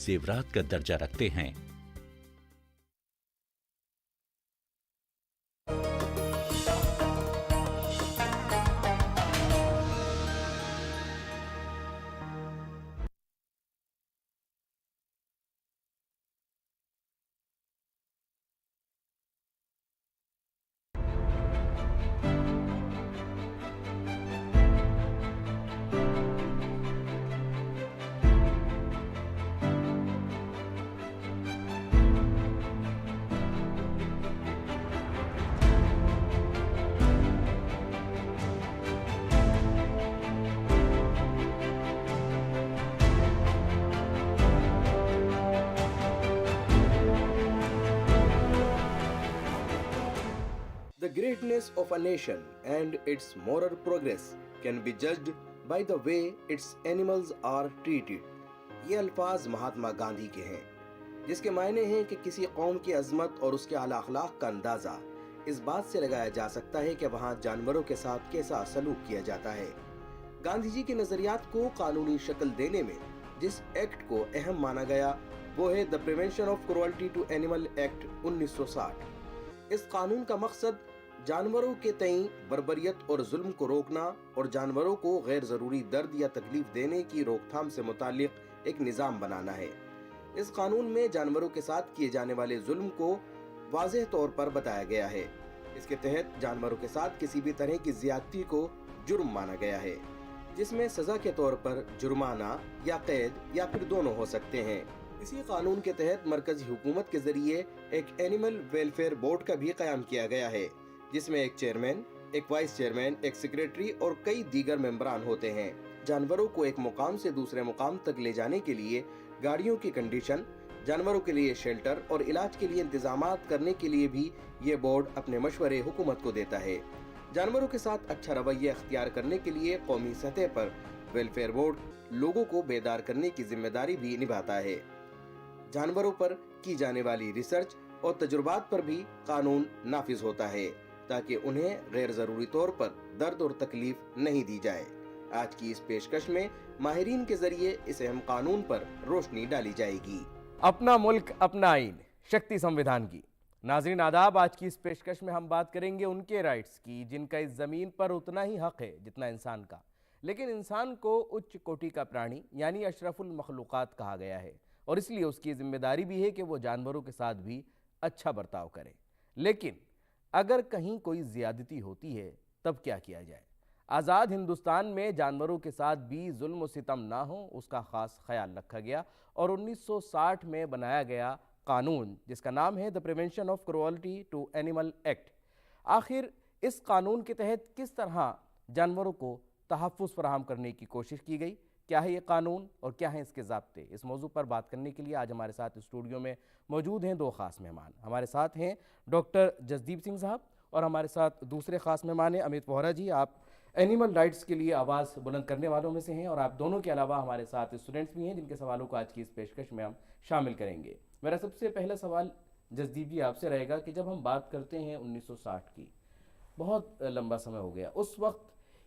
जेवरात का दर्जा रखते हैं। The greatness of a nation and its moral progress can be judged by the way its animals are treated. ये अल्फाज महात्मा गांधी के हैं, जिसके मायने हैं कि किसी कौम की अजमत और उसके आला अखलाक का अंदाजा इस बात से लगाया जा सकता है कि वहाँ जानवरों के साथ कैसा सलूक किया जाता है। गांधी जी के नजरियात को कानूनी शक्ल देने में जिस एक्ट को अहम माना गया वो है the prevention of cruelty to animal act 1960। इस कानून का मकसद जानवरों के तई बर्बरियत और जुल्म को रोकना और जानवरों को गैर जरूरी दर्द या तकलीफ देने की रोकथाम से मुतालिक एक निजाम बनाना है। इस कानून में जानवरों के साथ किए जाने वाले जुल्म को वाज़ेह तौर पर बताया गया है। इसके तहत जानवरों के साथ किसी भी तरह की ज्यादती को जुर्म माना गया है, जिसमें सजा के तौर पर जुर्माना या कैद या फिर दोनों हो सकते हैं। इसी कानून के तहत मरकजी हुकूमत के जरिए एक एनिमल वेलफेयर बोर्ड का भी कयाम किया गया है, जिसमें एक चेयरमैन, एक वाइस चेयरमैन, एक सेक्रेटरी और कई दीगर मेंबरान होते हैं। जानवरों को एक मुकाम से दूसरे मुकाम तक ले जाने के लिए गाड़ियों की कंडीशन, जानवरों के लिए शेल्टर और इलाज के लिए इंतजामात करने के लिए भी ये बोर्ड अपने मशवरे हुकूमत को देता है। जानवरों के साथ अच्छा रवैया अख्तियार करने के लिए कौमी सतह पर वेलफेयर बोर्ड लोगों को बेदार करने की जिम्मेदारी भी निभाता है। जानवरों पर की जाने वाली रिसर्च और तजुर्बात पर भी कानून नाफिज होता है, ताकि उन्हें गैर जरूरी तौर पर दर्द और तकलीफ नहीं दी जाए। आज की इस पेशकश में माहिरीन के जरिए इस अहम कानून पर रोशनी डाली जाएगी। अपना मुल्क अपना आइन, शक्ति संविधान की। नाज़रीन आदाब, आज की इस पेशकश में हम बात करेंगे उनके राइट्स की जिनका इस ज़मीन पर उतना ही हक है जितना इंसान का, लेकिन इंसान को उच्च कोटि का प्राणी यानी अशरफुल मखलूक़ात कहा गया है और इसलिए उसकी जिम्मेदारी भी है कि वो जानवरों के साथ भी अच्छा बर्ताव करे। लेकिन अगर कहीं कोई ज़्यादती होती है तब क्या किया जाए? आज़ाद हिंदुस्तान में जानवरों के साथ भी जुल्म व सितम ना हो उसका ख़ास ख्याल रखा गया और 1960 में बनाया गया कानून जिसका नाम है the prevention of cruelty to animal act. आखिर इस कानून के तहत किस तरह जानवरों को तहफ़्फ़ुज़ फराहम करने की कोशिश की गई, क्या है ये कानून और क्या है इसके ज़ाब्ते? इस मौजू पर बात करने के लिए आज हमारे साथ स्टूडियो में मौजूद हैं दो ख़ास मेहमान। हमारे साथ हैं डॉक्टर जसदीप सिंह साहब और हमारे साथ दूसरे ख़ास मेहमान हैं अमित वोहरा जी। आप एनिमल राइट्स के लिए आवाज़ बुलंद करने वालों में से हैं और आप दोनों के अलावा हमारे साथ स्टूडेंट्स भी हैं जिनके सवालों को आज की इस पेशकश में हम शामिल करेंगे। मेरा सबसे पहला सवाल जसदीप जी आपसे रहेगा कि जब हम बात करते हैं 1960 की, बहुत लंबा समय हो गया, उस वक्त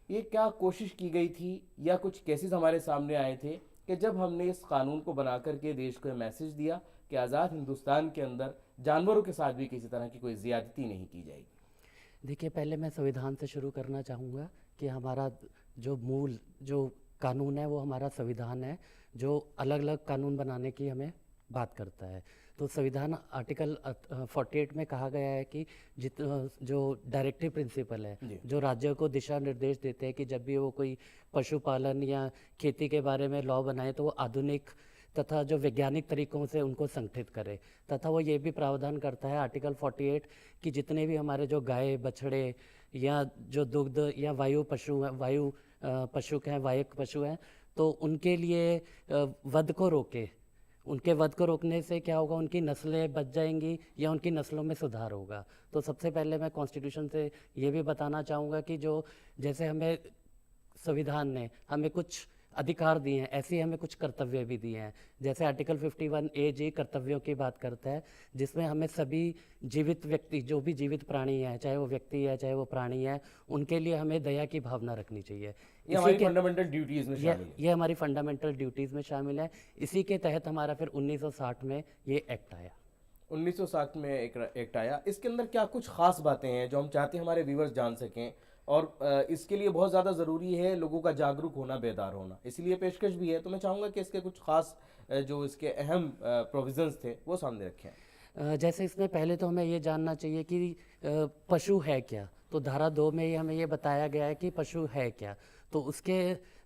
ये क्या कोशिश की गई थी या कुछ केसेस हमारे सामने आए थे कि जब हमने इस कानून को बना करके देश को मैसेज दिया कि आज़ाद हिंदुस्तान के अंदर जानवरों के साथ भी किसी तरह की कोई ज़्यादती नहीं की जाएगी? देखिए, पहले मैं संविधान से शुरू करना चाहूँगा कि हमारा जो मूल जो कानून है वो हमारा संविधान है, जो अलग अलग कानून बनाने की हमें बात करता है। तो संविधान आर्टिकल 48 में कहा गया है कि जो डायरेक्टिव प्रिंसिपल है, जो राज्यों को दिशा निर्देश देते हैं कि जब भी वो कोई पशुपालन या खेती के बारे में लॉ बनाए तो वो आधुनिक तथा जो वैज्ञानिक तरीकों से उनको संगठित करे। तथा वो ये भी प्रावधान करता है आर्टिकल 48 कि जितने भी हमारे जो गाय, बछड़े या जो दुग्ध या वायु पशु हैं, वायु पशु हैं, वायक पशु हैं, तो उनके लिए वध को रोके। उनके वध को रोकने से क्या होगा, उनकी नस्लें बच जाएंगी या उनकी नस्लों में सुधार होगा। तो सबसे पहले मैं कॉन्स्टिट्यूशन से ये भी बताना चाहूँगा कि जो जैसे हमें संविधान ने हमें कुछ अधिकार दिए हैं, ऐसे ही हमें कुछ कर्तव्य भी दिए हैं। जैसे आर्टिकल 51A जी कर्तव्यों की बात करता है, जिसमें हमें सभी जीवित व्यक्ति, जो भी जीवित प्राणी है, चाहे वो व्यक्ति है चाहे वो प्राणी है, उनके लिए हमें दया की भावना रखनी चाहिए। ये हमारी फंडामेंटल ड्यूटीज में शामिल है। ये हमारी फंडामेंटल ड्यूटीज़ में शामिल है। इसी के तहत हमारा फिर 1960 में ये एक्ट आया। 1960 में एक एक्ट आया। इसके अंदर क्या कुछ खास बातें हैं जो हम चाहते हैं हमारे व्यूवर्स जान सकें, और इसके लिए बहुत ज़्यादा ज़रूरी है लोगों का जागरूक होना, बेदार होना, इसलिए पेशकश भी है। तो मैं चाहूँगा कि इसके कुछ खास जो इसके अहम प्रोविजंस थे वो सामने रखें। जैसे इसमें पहले तो हमें ये जानना चाहिए कि पशु है क्या। तो धारा 2 में ही हमें ये बताया गया है कि पशु है क्या। तो उसके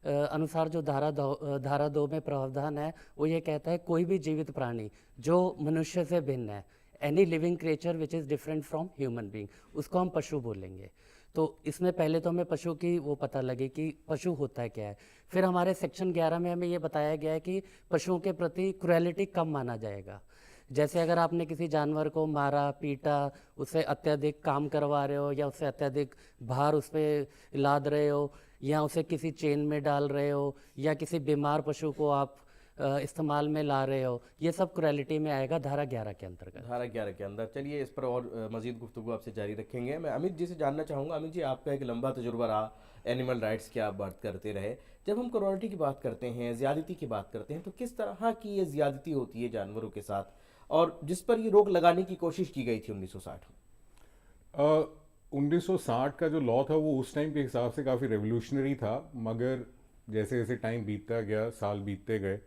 अनुसार जो धारा 2 में प्रावधान है वो ये कहता है कोई भी जीवित प्राणी जो मनुष्य से भिन्न है, any living creature which is different from human being, उसको हम पशु बोलेंगे। तो इसमें पहले तो हमें पशु की वो पता लगे कि पशु होता है क्या है। फिर हमारे सेक्शन 11 में हमें ये बताया गया है कि पशुओं के प्रति क्रुएलिटी कम माना जाएगा। जैसे अगर आपने किसी जानवर को मारा, पीटा, उससे अत्यधिक काम करवा रहे हो, या उससे अत्यधिक भार उस पर लाद रहे हो, या उसे किसी चेन में डाल रहे हो, या किसी बीमार पशु को आप इस्तेमाल में ला रहे हो, ये सब क्रुएलिटी में आएगा धारा 11 के अंतर्गत। धारा 11 के अंदर। चलिए इस पर और मजीद गुफ्तगू आपसे जारी रखेंगे। मैं अमित जी से जानना चाहूँगा। अमित जी, आपका एक लंबा तजुर्बा रहा, एनिमल राइट्स की आप बात करते रहे। जब हम क्रुएल्टी की बात करते हैं, ज़्यादती की बात करते हैं, तो किस तरह की ये ज़्यादती होती है जानवरों के साथ, और जिस पर ये रोक लगाने की कोशिश की गई थी 1960 में? 1960 का जो लॉ था वो उस टाइम के हिसाब से काफ़ी रेवोल्यूशनरी था, मगर जैसे जैसे टाइम बीतता गया, साल बीतते गए,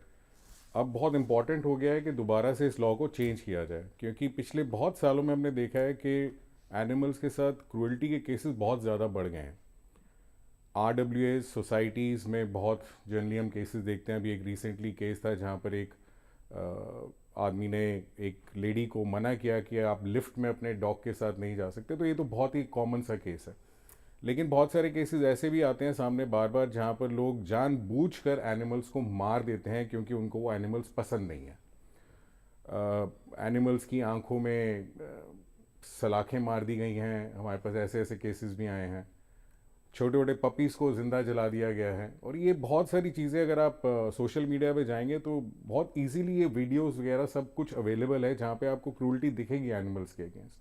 अब बहुत इम्पॉर्टेंट हो गया है कि दोबारा से इस लॉ को चेंज किया जाए। क्योंकि पिछले बहुत सालों में हमने देखा है कि एनिमल्स के साथ क्रूअल्टी के केसेस बहुत ज़्यादा बढ़ गए हैं। RWAs सोसाइटीज़ में बहुत जनरली हम केसेस देखते हैं। अभी एक रिसेंटली केस था जहाँ पर एक आदमी ने एक लेडी को मना किया कि आप लिफ्ट में अपने डॉग के साथ नहीं जा सकते। तो ये तो बहुत ही कॉमन सा केस है। लेकिन बहुत सारे केसेस ऐसे भी आते हैं सामने बार बार जहाँ पर लोग जानबूझकर एनिमल्स को मार देते हैं क्योंकि उनको वो एनिमल्स पसंद नहीं है। एनिमल्स की आंखों में सलाखें मार दी गई हैं। हमारे पास ऐसे ऐसे केसेस भी आए हैं। छोटे छोटे पपीज़ को ज़िंदा जला दिया गया है। और ये बहुत सारी चीज़ें अगर आप सोशल मीडिया पे जाएंगे तो बहुत इजीली ये वीडियोस वगैरह सब कुछ अवेलेबल है जहाँ पे आपको क्रूल्टी दिखेगी एनिमल्स के अगेंस्ट।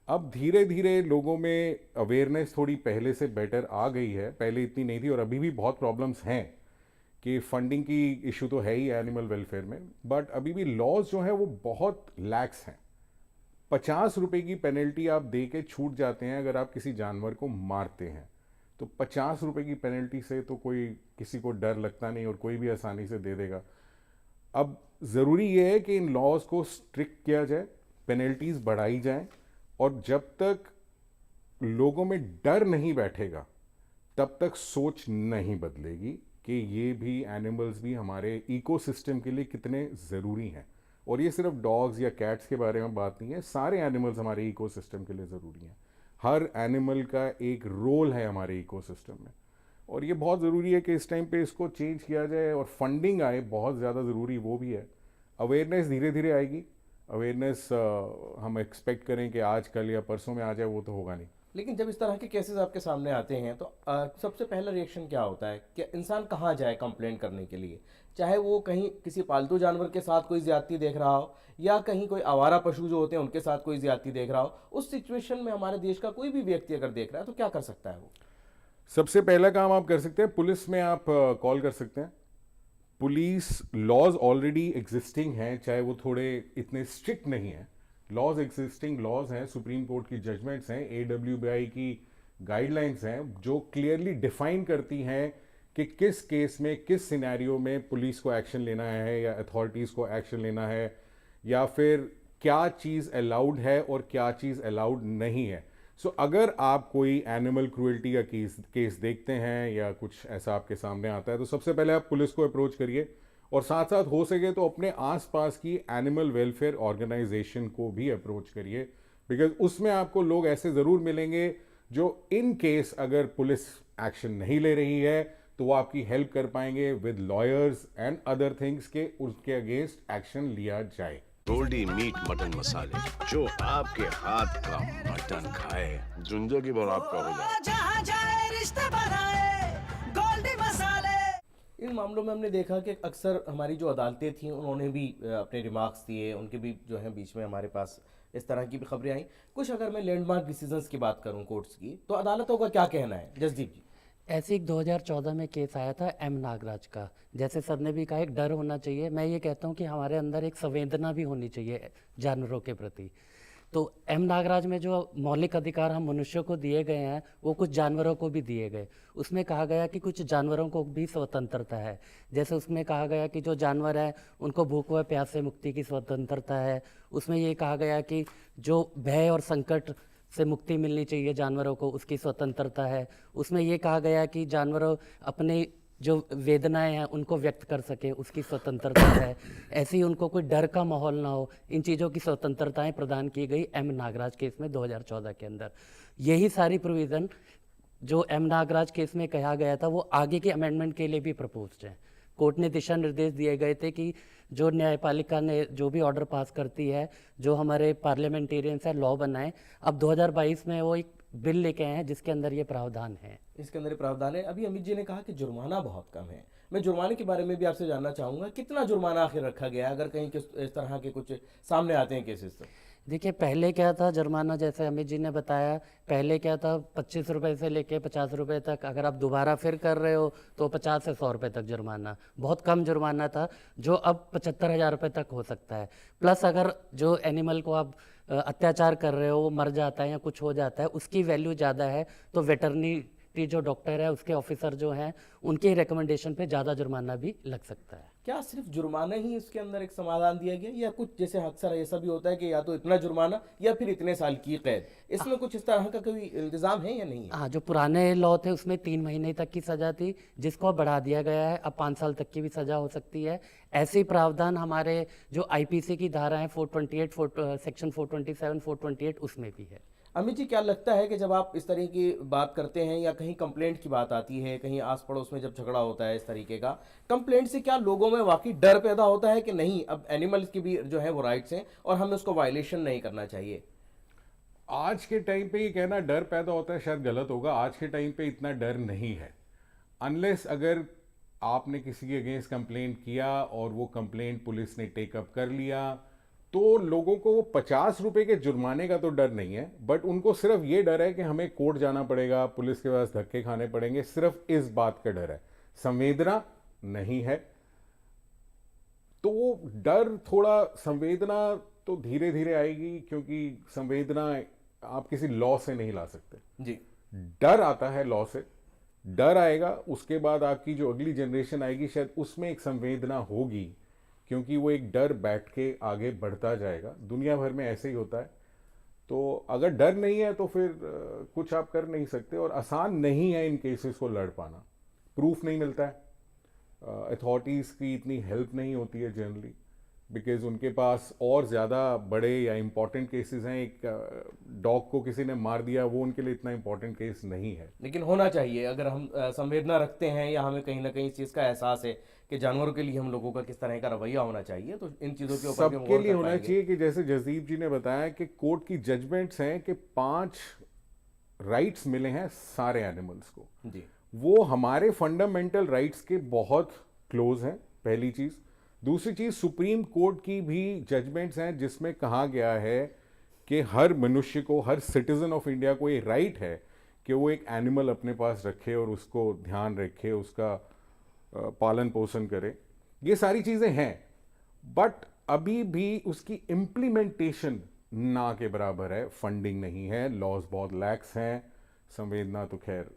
अब धीरे धीरे लोगों में अवेयरनेस थोड़ी पहले से बेटर आ गई है। पहले इतनी नहीं थी और अभी भी बहुत प्रॉब्लम्स हैं कि फंडिंग की इशू तो है ही एनिमल वेलफेयर में, बट अभी भी लॉज जो हैं वो बहुत लैक्स हैं। 50 रुपए की पेनल्टी आप दे के छूट जाते हैं अगर आप किसी जानवर को मारते हैं। तो 50 रुपए की पेनल्टी से तो कोई किसी को डर लगता नहीं और कोई भी आसानी से दे देगा। अब ज़रूरी ये है कि इन लॉज को स्ट्रिक्ट किया जाए, पेनल्टीज बढ़ाई जाएं, और जब तक लोगों में डर नहीं बैठेगा तब तक सोच नहीं बदलेगी कि ये भी एनिमल्स भी हमारे इकोसिस्टम के लिए कितने ज़रूरी हैं। और ये सिर्फ डॉग्स या कैट्स के बारे में बात नहीं है, सारे एनिमल्स हमारे इकोसिस्टम के लिए ज़रूरी हैं। हर एनिमल का एक रोल है हमारे इकोसिस्टम में, और ये बहुत ज़रूरी है कि इस टाइम पे इसको चेंज किया जाए और फंडिंग आए, बहुत ज़्यादा ज़रूरी वो भी है। अवेयरनेस धीरे धीरे आएगी। अवेयरनेस हम एक्सपेक्ट करें कि आज कल या परसों में आ जाए, वो तो होगा नहीं। लेकिन जब इस तरह के केसेस आपके सामने आते हैं तो सबसे पहला रिएक्शन क्या होता है कि इंसान कहाँ जाए कंप्लेंट करने के लिए? चाहे वो कहीं किसी पालतू जानवर के साथ कोई ज्यादती देख रहा हो, या कहीं कोई आवारा पशु जो होते हैं उनके साथ कोई ज्यादती देख रहा हो। उस सिचुएशन में हमारे देश का कोई भी व्यक्ति अगर देख रहा है तो क्या कर सकता है वो? सबसे पहला काम आप कर सकते हैं, पुलिस में आप कॉल कर सकते हैं। पुलिस लॉज ऑलरेडी एग्जिस्टिंग हैं, चाहे वो थोड़े इतने स्ट्रिक्ट नहीं हैं। लॉज एग्जिस्टिंग लॉज हैं, सुप्रीम कोर्ट की जजमेंट्स हैं, AWBI की गाइडलाइंस हैं जो क्लियरली डिफाइन करती हैं कि किस केस में, किस सिनेरियो में पुलिस को एक्शन लेना है या अथॉरिटीज़ को एक्शन लेना है, या फिर क्या चीज़ अलाउड है और क्या चीज़ अलाउड नहीं है। सो अगर आप कोई एनिमल क्रूएल्टी का केस देखते हैं या कुछ ऐसा आपके सामने आता है तो सबसे पहले आप पुलिस को अप्रोच करिए, और साथ साथ हो सके तो अपने आसपास की एनिमल वेलफेयर ऑर्गेनाइजेशन को भी अप्रोच करिए, बिकॉज उसमें आपको लोग ऐसे ज़रूर मिलेंगे जो इन केस अगर पुलिस एक्शन नहीं ले रही है तो वो आपकी हेल्प कर पाएंगे with lawyers and other things के उसके अगेंस्ट एक्शन लिया जाए। गोल्डी मीट मटन मसाले, जो आपके हाथ का मटन खाए जिंदगी भर आपका हो जाए। जहाँ जाए रिश्ते बनाए गोल्डी मसाले। इन मामलों में हमने देखा कि अक्सर हमारी जो अदालतें थीं उन्होंने भी अपने रिमार्क्स दिए, उनके भी जो है बीच में हमारे पास इस तरह की भी खबरें आई कुछ। अगर मैं लैंडमार्क डिसीजंस की बात करूं कोर्ट्स की, तो अदालतों का क्या कहना है जसदीप जी? ऐसे एक 2014 में केस आया था एम नागराज का। जैसे सर ने भी कहा, एक डर होना चाहिए। मैं ये कहता हूँ कि हमारे अंदर एक संवेदना भी होनी चाहिए जानवरों के प्रति। तो एम नागराज में जो मौलिक अधिकार हम मनुष्यों को दिए गए हैं, वो कुछ जानवरों को भी दिए गए। उसमें कहा गया कि कुछ जानवरों को भी स्वतंत्रता है। जैसे उसमें कहा गया कि जो जानवर है उनको भूख व प्यास से मुक्ति की स्वतंत्रता है। उसमें ये कहा गया कि जो भय और संकट से मुक्ति मिलनी चाहिए जानवरों को, उसकी स्वतंत्रता है। उसमें ये कहा गया कि जानवरों अपने जो वेदनाएं हैं उनको व्यक्त कर सकें, उसकी स्वतंत्रता है। ऐसे ही उनको कोई डर का माहौल ना हो, इन चीज़ों की स्वतंत्रताएं प्रदान की गई एम नागराज केस में 2014 के अंदर। यही सारी प्रोविज़न जो एम नागराज केस में कहा गया था वो आगे के अमेंडमेंट के लिए भी प्रपोज्ड है। कोर्ट ने दिशा निर्देश दिए गए थे कि जो न्यायपालिका ने जो भी ऑर्डर पास करती है, जो हमारे पार्लियामेंटेरियंस है लॉ बनाए। अब 2022 में वो एक बिल लेके आए हैं जिसके अंदर ये प्रावधान है। इसके अंदर ये प्रावधान है। अभी अमित जी ने कहा कि जुर्माना बहुत कम है। मैं जुर्माने के बारे में भी आपसे जानना चाहूँगा, कितना जुर्माना आखिर रखा गया अगर कहीं इस तरह के कुछ सामने आते हैं केसेस? तो देखिए, पहले क्या था जुर्माना, जैसे अमित जी ने बताया, पहले क्या था 25 रुपये से लेके 50 रुपये तक। अगर आप दोबारा फिर कर रहे हो तो 50 से 100 रुपये तक जुर्माना। बहुत कम जुर्माना था, जो अब 75,000 रुपये तक हो सकता है। प्लस अगर जो एनिमल को आप अत्याचार कर रहे हो वो मर जाता है या कुछ हो जाता है, उसकी वैल्यू ज़्यादा है, तो वेटरनिटी जो डॉक्टर है उसके ऑफिसर जो हैं उनके रिकमेंडेशन पे ज़्यादा जुर्माना भी लग सकता है। क्या सिर्फ जुर्माना ही इसके अंदर एक समाधान दिया गया, या कुछ जैसे अक्सर ऐसा भी होता है कि या तो इतना जुर्माना या फिर इतने साल की कैद, इसमें कुछ इस तरह का कोई इंतजाम है या नहीं है? हाँ, जो पुराने लॉ थे उसमें 3 महीने तक की सज़ा थी, जिसको अब बढ़ा दिया गया है। अब 5 साल तक की भी सज़ा हो सकती है। ऐसे ही प्रावधान हमारे जो आईपीसी की धारा है 428, सेक्शन 427, 428 उसमें भी है। अमित जी, क्या लगता है कि जब आप इस तरह की बात करते हैं या कहीं कंप्लेंट की बात आती है, कहीं आस पड़ोस में जब झगड़ा होता है इस तरीके का, कंप्लेंट से क्या लोगों में वाकई डर पैदा होता है कि नहीं, अब एनिमल्स की भी जो है वो राइट्स हैं और हमें उसको वायलेशन नहीं करना चाहिए? आज के टाइम पे ये कहना डर पैदा होता है शायद गलत होगा। आज के टाइम पे इतना डर नहीं है, अनलेस अगर आपने किसी के अगेंस्ट कंप्लेंट किया और वो कंप्लेंट पुलिस ने टेकअप कर लिया, तो लोगों को वो 50 रुपए के जुर्माने का तो डर नहीं है, बट उनको सिर्फ ये डर है कि हमें कोर्ट जाना पड़ेगा, पुलिस के पास धक्के खाने पड़ेंगे। सिर्फ इस बात का डर है, संवेदना नहीं है। तो वो डर, थोड़ा संवेदना तो धीरे धीरे आएगी, क्योंकि संवेदना आप किसी लॉ से नहीं ला सकते जी। डर आता है लॉ से, डर आएगा, उसके बाद आपकी जो अगली जनरेशन आएगी शायद उसमें एक संवेदना होगी, क्योंकि वो एक डर बैठ के आगे बढ़ता जाएगा। दुनिया भर में ऐसे ही होता है। तो अगर डर नहीं है तो फिर कुछ आप कर नहीं सकते, और आसान नहीं है इन केसेस को लड़ पाना। प्रूफ नहीं मिलता है, अथॉरिटीज़ की इतनी हेल्प नहीं होती है जनरली, बिकॉज उनके पास और ज़्यादा बड़े या इम्पॉर्टेंट केसेस हैं। एक डॉग को किसी ने मार दिया, वो उनके लिए इतना इम्पॉर्टेंट केस नहीं है। लेकिन होना चाहिए, अगर हम संवेदना रखते हैं या हमें कहीं ना कहीं इस चीज़ का एहसास है कि जानवरों के लिए हम लोगों का किस तरह का रवैया होना चाहिए, तो इन चीज़ों के ऊपर भी हम सबके गौर लिए कर होना पाएंगे। चाहिए कि जैसे जसदीप जी ने बताया कि कोर्ट की जजमेंट्स हैं कि 5 राइट्स मिले हैं सारे एनिमल्स को, जी। वो हमारे फंडामेंटल राइट्स के बहुत क्लोज हैं, पहली चीज़। दूसरी चीज़, सुप्रीम कोर्ट की भी जजमेंट्स हैं जिसमें कहा गया है कि हर मनुष्य को, हर सिटीजन ऑफ इंडिया को ये राइट है कि वो एक एनिमल अपने पास रखे और उसको ध्यान रखे, उसका पालन पोषण करे। ये सारी चीज़ें हैं, बट अभी भी उसकी इम्प्लीमेंटेशन ना के बराबर है। फंडिंग नहीं है, लॉज बहुत लैक्स हैं, संवेदना तो खैर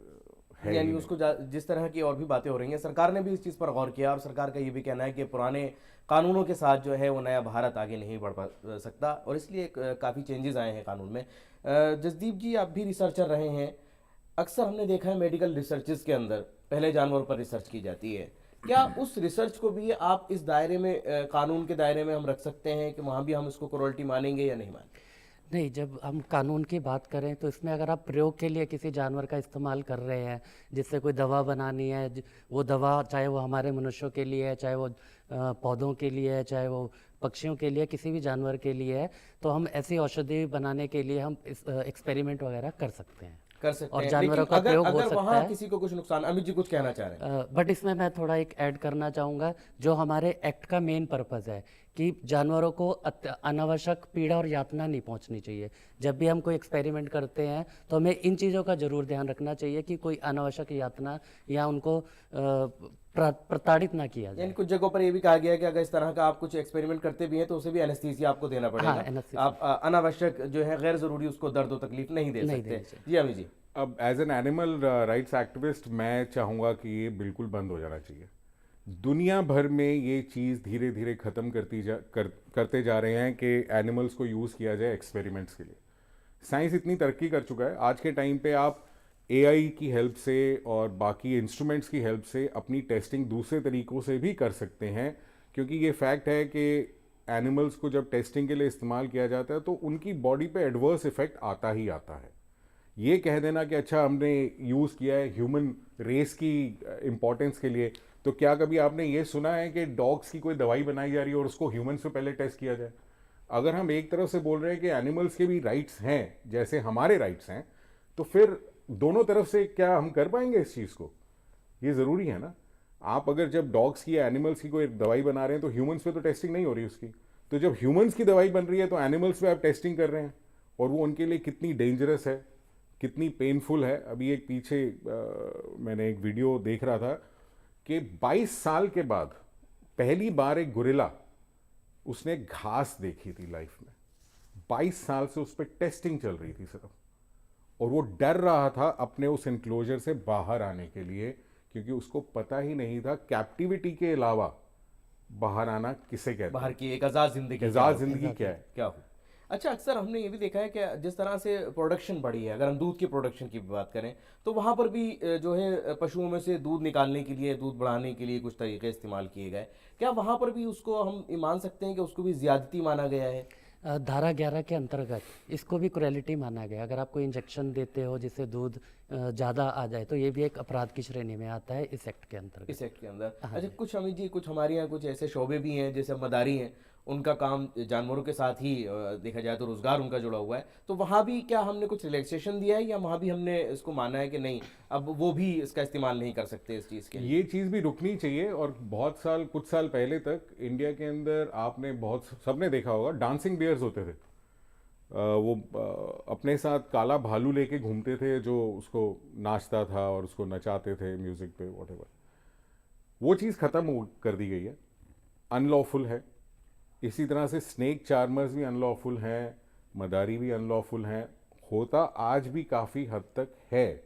है यानी ही उसको जिस तरह की और भी बातें हो रही हैं, सरकार ने भी इस चीज़ पर गौर किया और सरकार का ये भी कहना है कि पुराने कानूनों के साथ जो है वो नया भारत आगे नहीं बढ़ सकता, और इसलिए काफ़ी चेंजेस आए हैं कानून में। जसदीप जी, आप भी रिसर्चर रहे हैं, अक्सर हमने देखा है मेडिकल रिसर्चेस के अंदर पहले जानवरों पर रिसर्च की जाती है। क्या उस रिसर्च को भी आप इस दायरे में, कानून के दायरे में हम रख सकते हैं कि वहाँ भी हम इसको क्रूरल्टी मानेंगे या नहीं मानेंगे? नहीं, जब हम कानून की बात करें तो इसमें अगर आप प्रयोग के लिए किसी जानवर का इस्तेमाल कर रहे हैं, जिससे कोई दवा बनानी है, वो दवा चाहे वो हमारे मनुष्यों के लिए है, चाहे वो पौधों के लिए है, चाहे वो पक्षियों के लिए, किसी भी जानवर के लिए है, तो हम ऐसी औषधि बनाने के लिए हम एक्सपेरिमेंट वगैरह कर सकते हैं। कर सकते और हैं, जानवरों लेकिन का अगर प्रयोग हो अगर सकता वहाँ है। किसी को कुछ नुकसान, अमित जी कुछ कहना चाह रहे हैं। बट इसमें मैं थोड़ा एक ऐड करना चाहूँगा, जो हमारे एक्ट का मेन पर्पज़ है कि जानवरों को अनावश्यक पीड़ा और यातना नहीं पहुंचनी चाहिए। जब भी हम कोई एक्सपेरिमेंट करते हैं तो हमें इन चीज़ों का ज़रूर ध्यान रखना चाहिए कि कोई अनावश्यक यातना या उनको प्रताड़ित ना किया जाए। यानी कुछ जगहों पर ये भी कहा गया है कि अगर इस तरह का आप कुछ एक्सपेरिमेंट करते भी हैं तो उसे भी एनेस्थीसिया आपको देना पड़ेगा। एनेस्थीसिया। आप अनावश्यक जो है गैर जरूरी उसको दर्द और तकलीफ नहीं दे नहीं सकते। देनी चाहिए। जी अमित जी। अब as an animal rights activist मैं चाहूँगा कि ये बिल्कुल बंद हो जाना चाहिए। दुनिया भर में ये चीज़ धीरे धीरे ख़त्म करते जा रहे हैं कि एनिमल्स को यूज़ किया जाए एक्सपेरिमेंट्स के लिए। साइंस इतनी तरक्की कर चुका है, आज के टाइम पे आप एआई की हेल्प से और बाकी इंस्ट्रूमेंट्स की हेल्प से अपनी टेस्टिंग दूसरे तरीक़ों से भी कर सकते हैं, क्योंकि ये फैक्ट है कि एनिमल्स को जब टेस्टिंग के लिए इस्तेमाल किया जाता है तो उनकी बॉडी पे एडवर्स इफेक्ट आता ही आता है। ये कह देना कि अच्छा हमने यूज़ किया है ह्यूमन रेस की इम्पोर्टेंस के लिए, तो क्या कभी आपने ये सुना है कि डॉग्स की कोई दवाई बनाई जा रही है और उसको ह्यूमन्स पे पहले टेस्ट किया जाए? अगर हम एक तरफ से बोल रहे हैं कि एनिमल्स के भी राइट्स हैं जैसे हमारे राइट्स हैं, तो फिर दोनों तरफ से क्या हम कर पाएंगे इस चीज़ को? ये ज़रूरी है ना। आप अगर जब डॉग्स की या एनिमल्स की कोई दवाई बना रहे हैं तो ह्यूमन्स पे तो टेस्टिंग नहीं हो रही उसकी, तो जब ह्यूमन्स की दवाई बन रही है तो एनिमल्स पे आप टेस्टिंग कर रहे हैं, और वो उनके लिए कितनी डेंजरस है, कितनी पेनफुल है। अभी एक पीछे मैंने एक वीडियो देख रहा था कि 22 साल के बाद पहली बार एक गोरिल्ला उसने घास देखी थी लाइफ में। 22 साल से उस पर टेस्टिंग चल रही थी सिर्फ, और वो डर रहा था अपने उस एनक्लोजर से बाहर आने के लिए, क्योंकि उसको पता ही नहीं था कैप्टिविटी के अलावा बाहर आना किसे कहते हैं, बाहर की एक आज़ाद जिंदगी आजाद जिंदगी क्या है। क्या हो। अच्छा, अक्सर हमने ये भी देखा है कि जिस तरह से प्रोडक्शन बढ़ी है, अगर हम दूध की प्रोडक्शन की बात करें तो वहाँ पर भी जो है पशुओं में से दूध निकालने के लिए, दूध बढ़ाने के लिए कुछ तरीके इस्तेमाल किए गए। क्या वहाँ पर भी उसको हम मान सकते हैं कि उसको भी ज्यादती माना गया है? धारा 11 के अंतर्गत इसको भी क्रुएलिटी माना गया। अगर आप कोई इंजेक्शन देते हो जिससे दूध ज़्यादा आ जाए तो ये भी एक अपराध की श्रेणी में आता है इस एक्ट के अंतर्गत। इस एक्ट के अंदर। अच्छा, कुछ अमित जी, कुछ हमारे यहाँ कुछ ऐसे शोबे भी हैं जैसे मदारी हैं, उनका काम जानवरों के साथ ही देखा जाए तो रोजगार उनका जुड़ा हुआ है, तो वहाँ भी क्या हमने कुछ रिलैक्सेशन दिया है या वहाँ भी हमने इसको माना है कि नहीं, अब वो भी इसका इस्तेमाल नहीं कर सकते इस चीज़ के लिए? ये चीज़ भी रुकनी चाहिए। और कुछ साल पहले तक इंडिया के अंदर आपने सबने देखा होगा डांसिंग बियर्स होते थे। वो अपने साथ काला भालू लेके घूमते थे जो उसको नाचता था और उसको नचाते थे म्यूजिक पे, व्हाटएवर। वो चीज़ ख़त्म कर दी गई है, अनलॉफुल है। इसी तरह से स्नेक चार्मर्स भी अनलॉफुल हैं, मदारी भी अनलॉफुल हैं। होता आज भी काफ़ी हद तक है,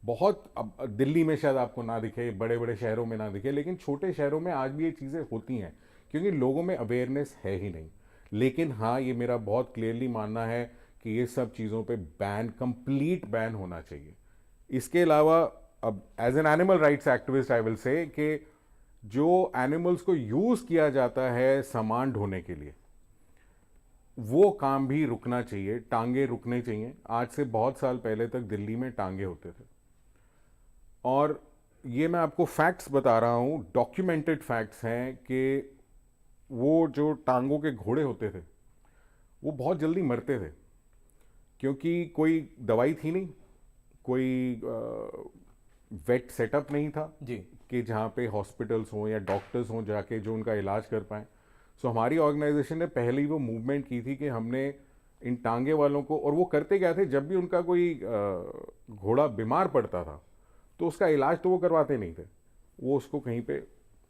बहुत। अब दिल्ली में शायद आपको ना दिखे, बड़े बड़े शहरों में ना दिखे, लेकिन छोटे शहरों में आज भी ये चीज़ें होती हैं क्योंकि लोगों में अवेयरनेस है ही नहीं। लेकिन हाँ, ये मेरा बहुत क्लियरली मानना है कि ये सब चीज़ों पे कंप्लीट बैन होना चाहिए। इसके अलावा अब as an animal rights activist I will say कि जो एनिमल्स को यूज़ किया जाता है सामान ढोने के लिए, वो काम भी रुकना चाहिए, टांगे रुकने चाहिए। आज से बहुत साल पहले तक दिल्ली में टांगे होते थे, और ये मैं आपको फैक्ट्स बता रहा हूँ, डॉक्यूमेंटेड फैक्ट्स हैं कि वो जो टांगों के घोड़े होते थे वो बहुत जल्दी मरते थे, क्योंकि कोई दवाई थी नहीं, कोई वेट सेटअप नहीं था जी, कि जहाँ पे हॉस्पिटल्स हों या डॉक्टर्स हों जाके जो उनका इलाज कर पाएँ। सो हमारी ऑर्गेनाइजेशन ने पहले ही वो मूवमेंट की थी कि हमने इन टांगे वालों को, और वो करते क्या थे, जब भी उनका कोई घोड़ा बीमार पड़ता था तो उसका इलाज तो वो करवाते नहीं थे, वो उसको कहीं पे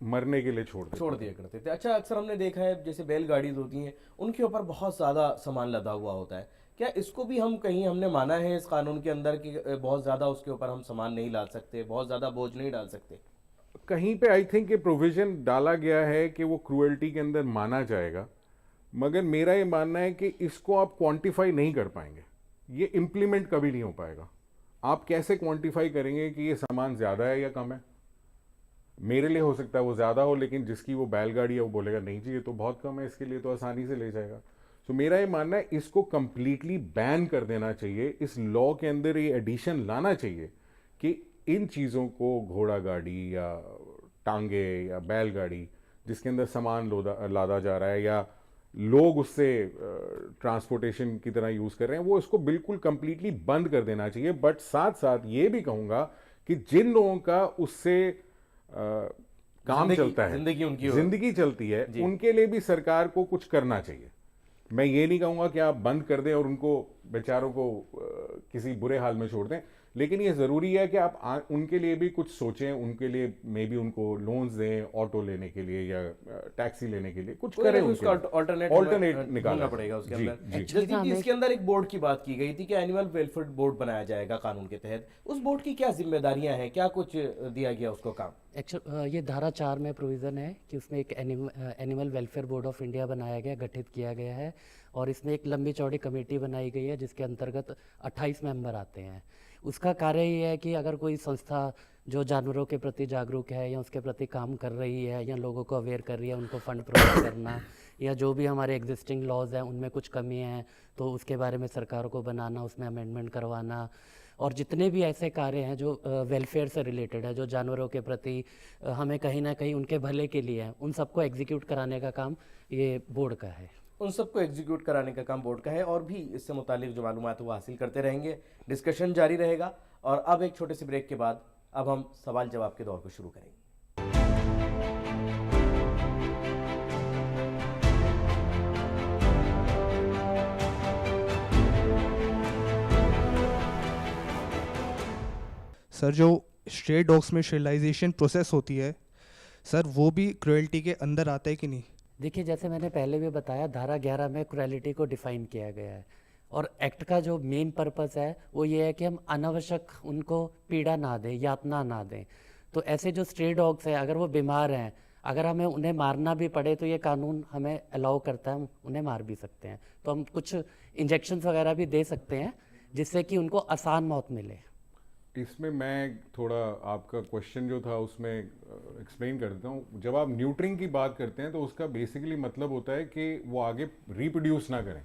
मरने के लिए छोड़ दिया करते थे। अच्छा, अक्सर हमने देखा है जैसे बैलगाड़ीज होती हैं उनके ऊपर बहुत ज़्यादा सामान लदा हुआ होता है, क्या इसको भी हम कहीं हमने माना है इस कानून के अंदर कि बहुत ज़्यादा उसके ऊपर हम सामान नहीं डाल सकते, बहुत ज़्यादा बोझ नहीं डाल सकते? कहीं पे आई थिंक ये प्रोविजन डाला गया है कि वो क्रूएल्टी के अंदर माना जाएगा, मगर मेरा ये मानना है कि इसको आप क्वांटिफाई नहीं कर पाएंगे, ये इम्प्लीमेंट कभी नहीं हो पाएगा। आप कैसे क्वांटिफाई करेंगे कि ये सामान ज़्यादा है या कम है? मेरे लिए हो सकता है वो ज़्यादा हो, लेकिन जिसकी वो बैलगाड़ी है वो बोलेगा नहीं जी ये तो बहुत कम है, इसके लिए तो आसानी से ले जाएगा। तो मेरा ये मानना है इसको कंप्लीटली बैन कर देना चाहिए। इस लॉ के अंदर ये एडिशन लाना चाहिए कि इन चीज़ों को, घोड़ा गाड़ी या टांगे या बैलगाड़ी जिसके अंदर सामान लादा जा रहा है, या लोग उससे ट्रांसपोर्टेशन की तरह यूज़ कर रहे हैं, वो इसको बिल्कुल कंप्लीटली बंद कर देना चाहिए। बट साथ साथ ये भी कहूँगा कि जिन लोगों का उससे काम चलता है, जिंदगी चलती है, उनके लिए भी सरकार को कुछ करना चाहिए। मैं ये नहीं कहूँगा कि आप बंद कर दें और उनको बेचारों को किसी बुरे हाल में छोड़ दें, लेकिन ये ज़रूरी है कि आप उनके लिए भी कुछ सोचें, उनके लिए मे बी उनको लोन्स दें ऑटो लेने के लिए या टैक्सी लेने के लिए, कुछ करें, ऑल्टरनेट निकालना पड़ेगा उसके अंदर। जल्दी इसके अंदर एक बोर्ड की बात की गई थी कि एनिमल वेलफेयर बोर्ड बनाया जाएगा कानून के तहत। उस बोर्ड की क्या जिम्मेदारियां हैं, क्या कुछ दिया गया उसको काम? ये धारा 4 में प्रोविज़न है कि उसमें एक animal welfare board of India बनाया गया, गठित किया गया है, और इसमें एक लंबी चौड़ी कमेटी बनाई गई है जिसके अंतर्गत 28 मेंबर आते हैं। उसका कार्य ये है कि अगर कोई संस्था जो जानवरों के प्रति जागरूक है या उसके प्रति काम कर रही है या लोगों को अवेयर कर रही है, उनको फंड प्रोवाइड करना, या जो भी हमारे एग्जिस्टिंग लॉज हैं उनमें कुछ कमी है तो उसके बारे में सरकारों को बनाना, उसमें अमेंडमेंट करवाना, और जितने भी ऐसे कार्य हैं जो वेलफेयर से रिलेटेड है, जो जानवरों के प्रति हमें कहीं ना कहीं उनके भले के लिए है, उन सबको एग्जीक्यूट कराने का काम ये बोर्ड का है। उन सबको एग्जीक्यूट कराने का काम बोर्ड का है, और भी इससे मुतालिक जो मालूमात है वो हासिल करते रहेंगे। डिस्कशन जारी रहेगा, और अब एक छोटे से ब्रेक के बाद अब हम सवाल जवाब के दौर को शुरू करेंगे। सर, जो स्ट्रे डॉग्स में स्टेरिलाइजेशन प्रोसेस होती है सर, वो भी क्रुएल्टी के अंदर आता है कि नहीं? देखिए, जैसे मैंने पहले भी बताया, धारा 11 में क्रुएल्टी को डिफाइन किया गया है, और एक्ट का जो मेन पर्पस है वो ये है कि हम अनावश्यक उनको पीड़ा ना दें, यातना ना दें। तो ऐसे जो स्ट्रे डॉग्स हैं, अगर वो बीमार हैं, अगर हमें उन्हें मारना भी पड़े तो ये कानून हमें अलाउ करता है, हम उन्हें मार भी सकते हैं। तो हम कुछ इंजेक्शन वगैरह भी दे सकते हैं जिससे कि उनको आसान मौत मिले। इसमें मैं थोड़ा आपका क्वेश्चन जो था उसमें एक्सप्लेन कर देता हूँ। जब आप न्यूट्रिंग की बात करते हैं तो उसका बेसिकली मतलब होता है कि वो आगे रिप्रोड्यूस ना करें।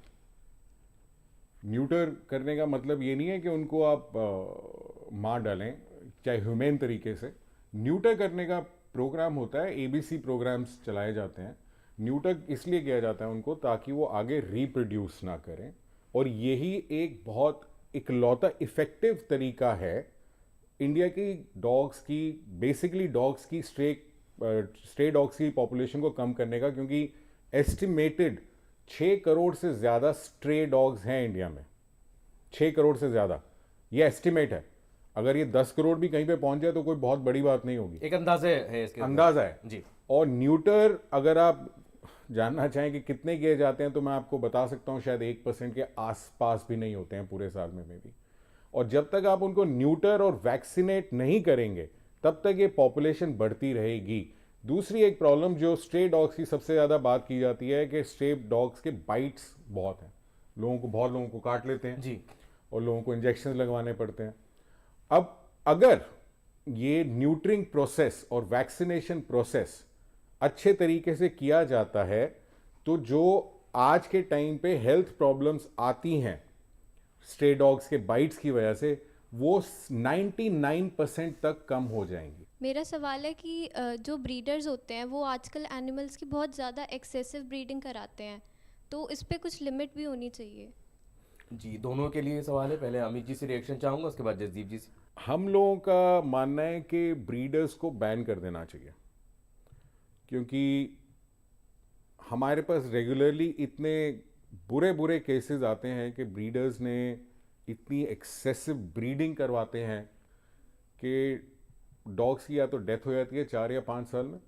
न्यूटर करने का मतलब ये नहीं है कि उनको आप मार डालें, चाहे ह्यूमेन तरीके से। न्यूटर करने का प्रोग्राम होता है, एबीसी प्रोग्राम्स चलाए जाते हैं। न्यूटर इसलिए किया जाता है उनको ताकि वो आगे रिप्रोड्यूस ना करें, और यही एक बहुत इकलौता इफेक्टिव तरीका है इंडिया की डॉग्स की, बेसिकली डॉग्स की स्ट्रे डॉग्स की पॉपुलेशन को कम करने का, क्योंकि एस्टिमेटेड 6 करोड़ से ज़्यादा स्ट्रे डॉग्स हैं इंडिया में। 6 करोड़ से ज़्यादा ये एस्टिमेट है। अगर ये 10 करोड़ भी कहीं पे पहुंच जाए तो कोई बहुत बड़ी बात नहीं होगी, एक अंदाजे है, इसके अंदाजा है जी। और न्यूटर अगर आप जानना चाहें कि कितने किए जाते हैं तो मैं आपको बता सकता हूं, शायद 1% के आसपास भी नहीं होते हैं पूरे साल में भी। और जब तक आप उनको न्यूटर और वैक्सीनेट नहीं करेंगे तब तक ये पॉपुलेशन बढ़ती रहेगी। दूसरी एक प्रॉब्लम जो स्ट्रे डॉग्स की सबसे ज़्यादा बात की जाती है कि स्ट्रे डॉग्स के बाइट्स बहुत हैं, बहुत लोगों को काट लेते हैं जी, और लोगों को इंजेक्शन लगवाने पड़ते हैं। अब अगर ये न्यूट्रिंग प्रोसेस और वैक्सीनेशन प्रोसेस अच्छे तरीके से किया जाता है तो जो आज के टाइम पे हेल्थ प्रॉब्लम्स आती हैं स्ट्रे डॉग्स के बाइट्स की वजह से, वो 99% तक कम हो जाएंगी। मेरा सवाल है कि जो ब्रीडर्स होते हैं वो आजकल एनिमल्स की बहुत ज़्यादा एक्सेसिव ब्रीडिंग कराते हैं, तो इस पे कुछ लिमिट भी होनी चाहिए। जी, दोनों के लिए सवाल है। पहले अमित जी से रिएक्शन चाहूँगा, उसके बाद जसदीप जी से। हम लोगों का मानना है कि ब्रीडर्स को बैन कर देना चाहिए, क्योंकि हमारे पास रेगुलरली इतने बुरे केसेस आते हैं कि ब्रीडर्स ने इतनी एक्सेसिव ब्रीडिंग करवाते हैं कि डॉग्स की या तो डेथ हो जाती है 4 या 5 साल में,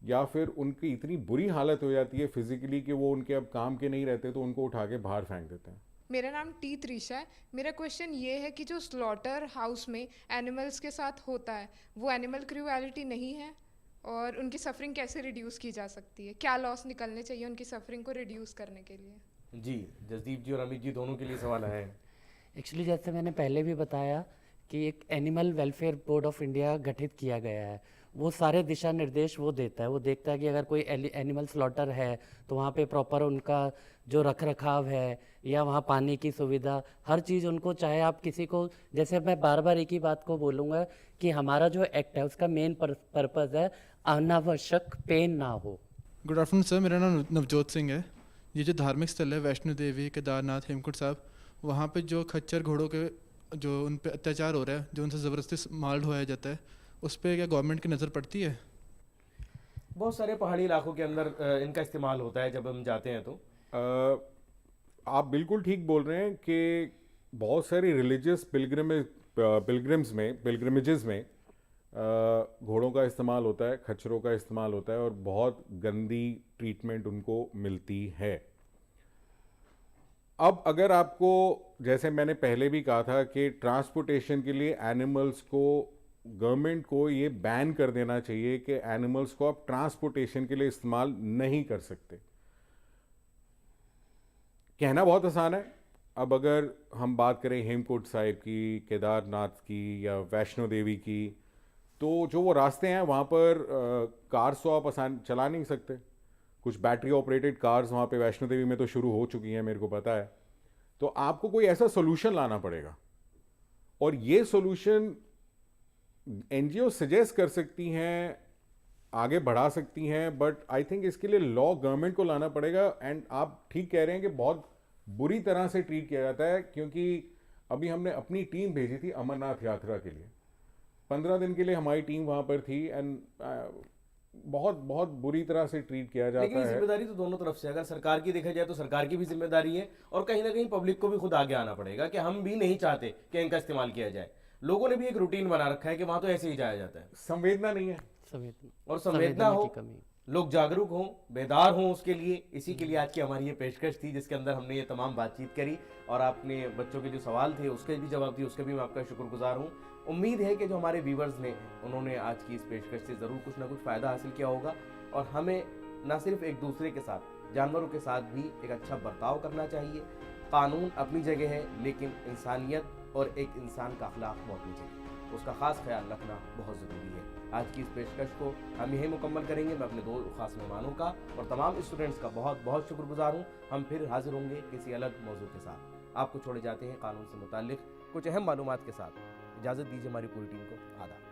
या फिर उनकी इतनी बुरी हालत हो जाती है फिजिकली कि वो उनके अब काम के नहीं रहते तो उनको उठा के बाहर फेंक देते हैं। मेरा नाम टी त्रिशा है। मेरा क्वेश्चन ये है कि जो स्लॉटर हाउस में एनिमल्स के साथ होता है वो एनिमल क्रूएलिटी नहीं है, और उनकी सफरिंग कैसे रिड्यूस की जा सकती है? क्या लॉस निकलने चाहिए उनकी सफरिंग को रिड्यूस करने के लिए? जी, जसदीप जी और अमित जी दोनों के लिए सवाल है। एक्चुअली जैसे मैंने पहले भी बताया कि एक animal welfare board of India गठित किया गया है। वो सारे दिशा निर्देश वो देता है। वो देखता है कि अगर कोई एनिमल स्लॉटर है तो वहाँ पे प्रॉपर उनका जो रख रखाव है या वहाँ पानी की सुविधा, हर चीज़ उनको, चाहे आप किसी को, जैसे मैं बार बार एक ही बात को बोलूँगा कि हमारा जो एक्ट है उसका मेन पर्पज़ है अनावश्यक पेन ना हो। गुड आफ्टरनून सर, मेरा नाम नवजोत सिंह है। ये जो धार्मिक स्थल है वैष्णो देवी, केदारनाथ, हेमकुंड साहब, वहाँ पे जो खच्चर घोड़ों के जो उन पे अत्याचार हो रहा है, जो उनसे ज़बरदस्ती माल ढोया जाता है, उस पर क्या गवर्नमेंट की नज़र पड़ती है? बहुत सारे पहाड़ी इलाकों के अंदर इनका इस्तेमाल होता है जब हम जाते हैं तो। आप बिल्कुल ठीक बोल रहे हैं कि बहुत सारी रिलीजियस पिलग्रिमेजेस में घोड़ों का इस्तेमाल होता है, खच्चरों का इस्तेमाल होता है और बहुत गंदी ट्रीटमेंट उनको मिलती है। अब अगर आपको, जैसे मैंने पहले भी कहा था कि ट्रांसपोर्टेशन के लिए एनिमल्स को, गवर्नमेंट को ये बैन कर देना चाहिए कि एनिमल्स को आप ट्रांसपोर्टेशन के लिए इस्तेमाल नहीं कर सकते। कहना बहुत आसान है। अब अगर हम बात करें हेमकुंड साहिब की, केदारनाथ की या वैष्णो देवी की, तो जो वो रास्ते हैं वहाँ पर कार्स तो आप आसान चला नहीं सकते। कुछ बैटरी ऑपरेटेड कार्स वहाँ पे वैष्णो देवी में तो शुरू हो चुकी हैं, मेरे को पता है। तो आपको कोई ऐसा सोल्यूशन लाना पड़ेगा और ये सोल्यूशन एनजीओ सजेस्ट कर सकती हैं, आगे बढ़ा सकती हैं, बट आई थिंक इसके लिए लॉ गवर्नमेंट को लाना पड़ेगा। एंड आप ठीक कह रहे हैं कि बहुत बुरी तरह से ट्रीट किया जाता है, क्योंकि अभी हमने अपनी टीम भेजी थी अमरनाथ यात्रा के लिए, 15 दिन के लिए हमारी टीम वहां पर थी एंड बहुत बहुत बुरी तरह से ट्रीट किया जाता लेकिन है। जिम्मेदारी तो दोनों तरफ से, अगर सरकार की देखा जाए तो सरकार की भी जिम्मेदारी है और कहीं ना कहीं पब्लिक को भी खुद आगे आना पड़ेगा कि हम भी नहीं चाहते कि इनका इस्तेमाल किया जाए। लोगों ने भी एक रूटीन बना रखा है कि वहां तो ऐसे ही जाया जाता है। संवेदना नहीं है और संवेदना हो, लोग जागरूक हों, बेदार हों उसके लिए। इसी के लिए आज की हमारी ये पेशकश थी जिसके अंदर हमने ये तमाम बातचीत करी और आपने बच्चों के जो सवाल थे उसके भी जवाब दिए, उसके भी मैं आपका शुक्रगुजार हूँ। उम्मीद है कि जो हमारे व्यूवर्स ने, उन्होंने आज की इस पेशकश से ज़रूर कुछ ना कुछ फ़ायदा हासिल किया होगा और हमें ना सिर्फ एक दूसरे के साथ, जानवरों के साथ भी एक अच्छा बर्ताव करना चाहिए। कानून अपनी जगह है, लेकिन इंसानियत और एक इंसान का अखलाक वो अपनी जगह, उसका ख़ास ख्याल रखना बहुत ज़रूरी है। आज की इस पेशकश को हम यही मुकम्मल करेंगे। मैं अपने 2 ख़ास मेहमानों का और तमाम स्टूडेंट्स का बहुत बहुत शुक्रगुजार हूँ। हम फिर हाजिर होंगे किसी अलग मौजू के साथ। आपको छोड़े जाते हैं कानून से मुताल्लिक़ कुछ अहम मालूमात के साथ। इजाज़त दीजिए हमारी पूरी टीम को। आदाब।